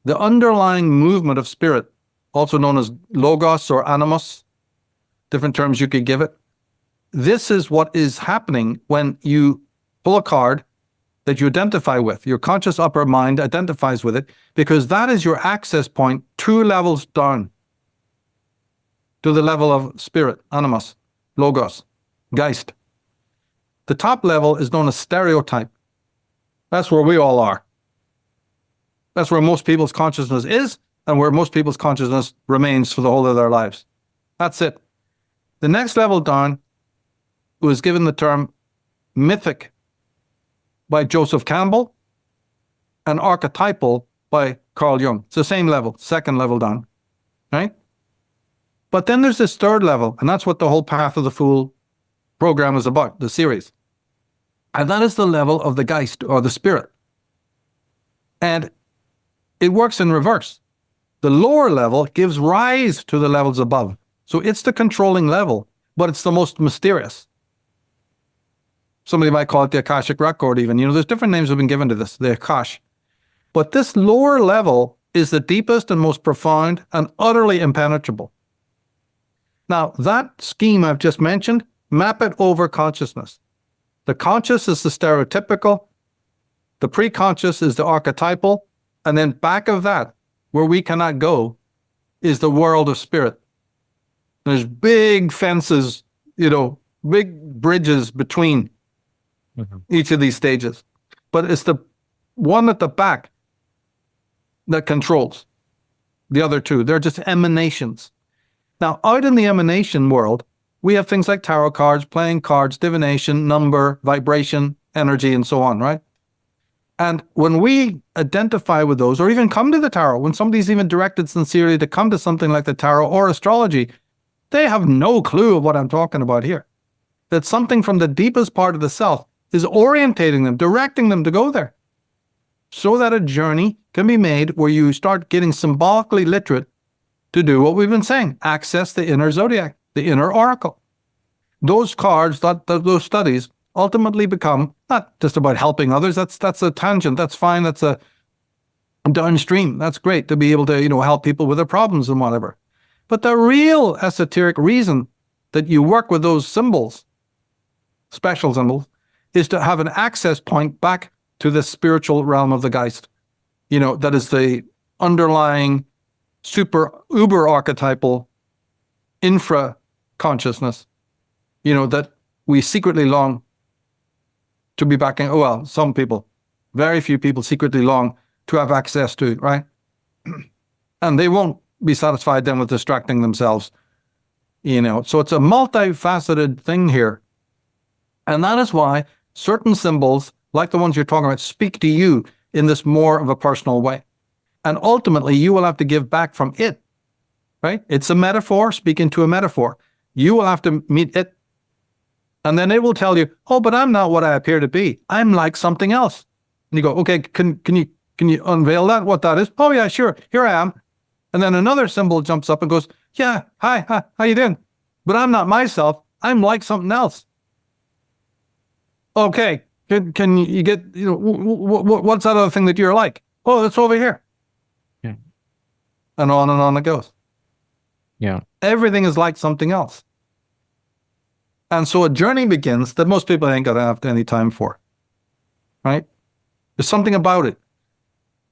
the underlying movement of spirit, also known as logos or animus, different terms you could give it. This is what is happening when you pull a card that you identify with. Your conscious upper mind identifies with it, because that is your access point 2 levels down to the level of spirit, animus, logos, Geist. The top level is known as stereotype. That's where we all are. That's where most people's consciousness is, and where most people's consciousness remains for the whole of their lives. That's it. The next level down was given the term mythic by Joseph Campbell and archetypal by Carl Jung. It's the same level, second level down, right? But then there's this third level, and that's what the whole Path of the Fool program is about, the series. And that is the level of the Geist, or the spirit. And it works in reverse. The lower level gives rise to the levels above. So it's the controlling level, but it's the most mysterious. Somebody might call it the Akashic record even. There's different names have been given to this, the Akash. But this lower level is the deepest and most profound and utterly impenetrable. Now, that scheme I've just mentioned, map it over consciousness. The conscious is the stereotypical, the pre-conscious is the archetypal, and then back of that, where we cannot go, is the world of spirit. There's big fences, big bridges between each of these stages. But it's the one at the back that controls the other two. They're just emanations. Now, out in the emanation world, we have things like tarot cards, playing cards, divination, number, vibration, energy, and so on, right? And when we identify with those, or even come to the tarot, when somebody's even directed sincerely to come to something like the tarot or astrology, they have no clue of what I'm talking about here. That something from the deepest part of the self is orientating them, directing them to go there. So that a journey can be made where you start getting symbolically literate to do what we've been saying, access the inner zodiac, the inner oracle. Those cards, those studies ultimately become not just about helping others. That's a tangent. That's fine. That's a downstream. That's great to be able to, help people with their problems and whatever. But the real esoteric reason that you work with those symbols, special symbols, is to have an access point back to the spiritual realm of the Geist. That is the underlying super uber archetypal infra consciousness, that we secretly long to be back in. Well, some people, very few people secretly long to have access to, right? And they won't be satisfied then with distracting themselves, So it's a multifaceted thing here. And that is why certain symbols, like the ones you're talking about, speak to you in this more of a personal way. And ultimately, you will have to give back from it, right? It's a metaphor speaking to a metaphor. You will have to meet it. And then it will tell you, oh, but I'm not what I appear to be. I'm like something else. And you go, okay, can you unveil that, what that is? Oh, yeah, sure. Here I am. And then another symbol jumps up and goes, yeah, hi, how you doing? But I'm not myself. I'm like something else. Okay, can you get, what's that other thing that you're like? Oh, it's over here. Yeah. And on it goes. Yeah. Everything is like something else. And so a journey begins that most people ain't gonna have any time for, right? There's something about it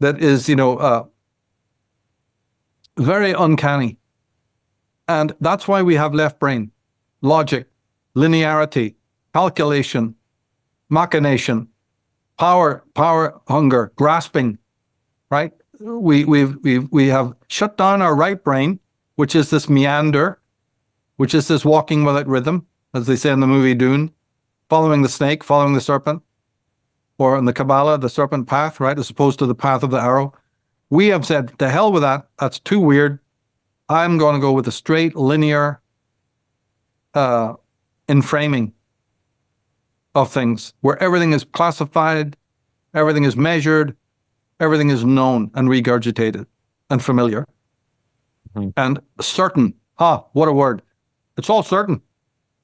that is, very uncanny. And that's why we have left brain, logic, linearity, calculation, machination, power, hunger, grasping, right? We have shut down our right brain, which is this meander, which is this walking without rhythm, as they say in the movie Dune, following the snake, following the serpent, or in the Kabbalah, the serpent path, right, as opposed to the path of the arrow. We have said, to hell with that. That's too weird. I'm going to go with a straight, linear enframing of things, where everything is classified, everything is measured, everything is known and regurgitated and familiar. Mm-hmm. And certain. What a word. It's all certain.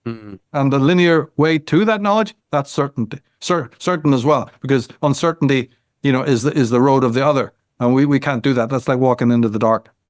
Mm-hmm. And the linear way to that knowledge, that's certainty. Certain as well, because uncertainty, is the road of the other. And we can't do that. That's like walking into the dark.